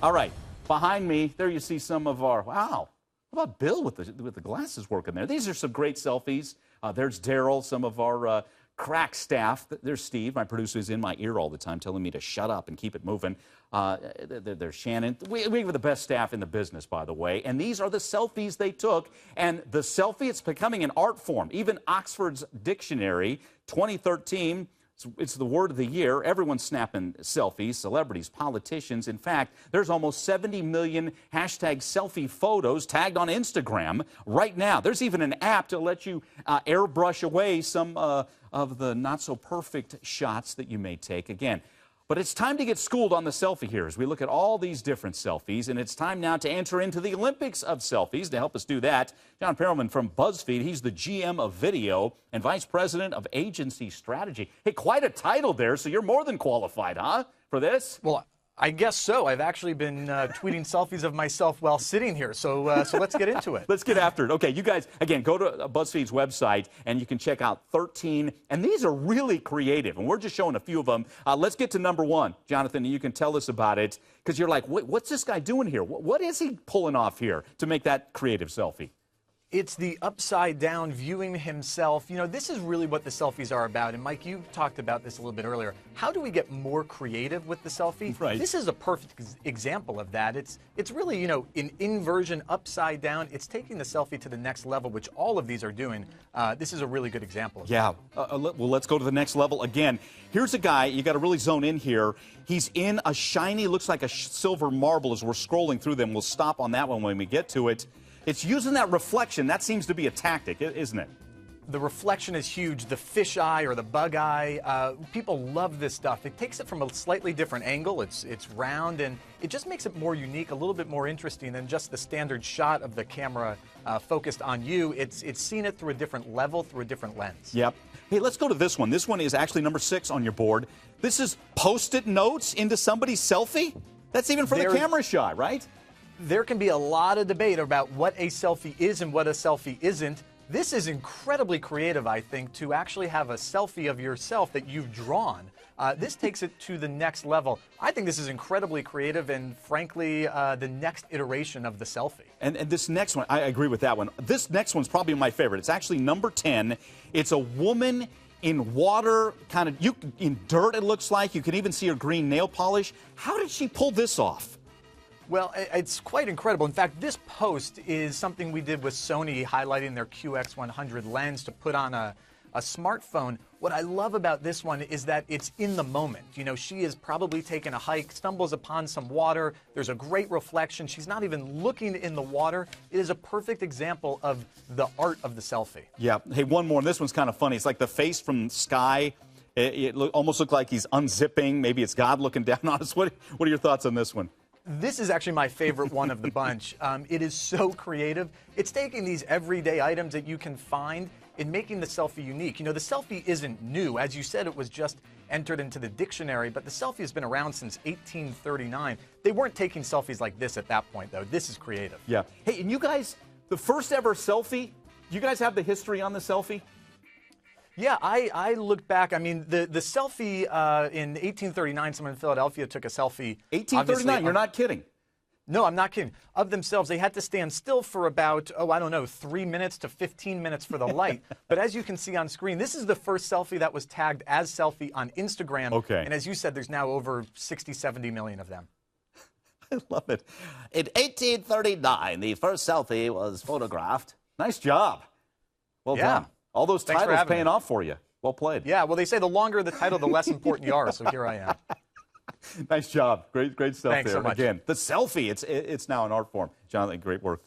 All right, behind me, there you see some of our, wow. How about Bill with the glasses working there? These are some great selfies. There's Daryl, some of our crack staff. There's Steve, my producer, who's in my ear all the time telling me to shut up and keep it moving. There's Shannon. We have the best staff in the business, by the way. And these are the selfies they took. And the selfie, it's becoming an art form. Even Oxford's dictionary, 2013, it's the word of the year. Everyone's snapping selfies, celebrities, politicians. In fact, there's almost 70 million hashtag selfie photos tagged on Instagram right now. There's even an app to let you airbrush away some of the not-so-perfect shots that you may take. Again, but it's time to get schooled on the selfie here as we look at all these different selfies, and it's time now to enter into the Olympics of selfies. To help us do that, John Perelman from BuzzFeed. He's the GM of Video and Vice President of Agency Strategy. Hey, quite a title there, so you're more than qualified, huh, for this? Well, I guess so. I've actually been tweeting selfies of myself while sitting here, so let's get into it. Let's get after it. Okay, you guys, again, go to BuzzFeed's website, and you can check out 13, and these are really creative, and we're just showing a few of them. Let's get to number one. Jonathan, you can tell us about it, because you're like, what's this guy doing here? What is he pulling off here to make that creative selfie? It's the upside-down viewing himself. You know, this is really what the selfies are about. And, Mike, you talked about this a little bit earlier. How do we get more creative with the selfie? Right. This is a perfect example of that. It's really, you know, an inversion, upside down. It's taking the selfie to the next level, which all of these are doing. This is a really good example of that. Well, let's go to the next level again. Here's a guy, you got to really zone in here. He's in a shiny, looks like a silver marble as we're scrolling through them. We'll stop on that one when we get to it. It's using that reflection. That seems to be a tactic, isn't it? The reflection is huge. The fish eye or the bug eye. People love this stuff. It takes it from a slightly different angle. It's round, and it just makes it more unique, a little bit more interesting than just the standard shot of the camera focused on you. It's seen it through a different level, through a different lens. Yep. Hey, let's go to this one. This one is actually number 6 on your board. This is Post-it notes into somebody's selfie? That's even for the camera shot, right? There can be a lot of debate about what a selfie is and what a selfie isn't. This is incredibly creative, I think, to actually have a selfie of yourself that you've drawn. This takes it to the next level. I think this is incredibly creative and, frankly, the next iteration of the selfie. And this next one, I agree with that one. This next one's probably my favorite. It's actually number 10. It's a woman in water, kind of in dirt, it looks like. You can even see her green nail polish. How did she pull this off? Well, it's quite incredible. In fact, this post is something we did with Sony highlighting their QX100 lens to put on a smartphone. What I love about this one is that it's in the moment. You know, she is probably taking a hike, stumbles upon some water. There's a great reflection. She's not even looking in the water. It is a perfect example of the art of the selfie. Yeah. Hey, one more. And this one's kind of funny. It's like the face from Sky. It almost looked like he's unzipping. Maybe it's God looking down on us. What are your thoughts on this one? This is actually my favorite one of the bunch. It is so creative. It's taking these everyday items that you can find and making the selfie unique. You know, the selfie isn't new. As you said, it was just entered into the dictionary, but the selfie has been around since 1839. They weren't taking selfies like this at that point, though. This is creative. Yeah. Hey, and you guys, the first ever selfie, you guys have the history on the selfie? Yeah, I looked back. I mean, the selfie in 1839, someone in Philadelphia took a selfie. 1839, you're not kidding. No, I'm not kidding. Of themselves, they had to stand still for about, I don't know, 3 minutes to 15 minutes for the light. But as you can see on screen, this is the first selfie that was tagged as selfie on Instagram. Okay. And as you said, there's now over 60, 70 million of them. I love it. In 1839, the first selfie was photographed. Nice job. Well done. All those titles paying off for you. Well played. Yeah, well, they say the longer the title, the less important you are, so here I am. Nice job. Great stuff. Thanks there. So much. Again, the selfie, it's now an art form. Jonathan, great work there.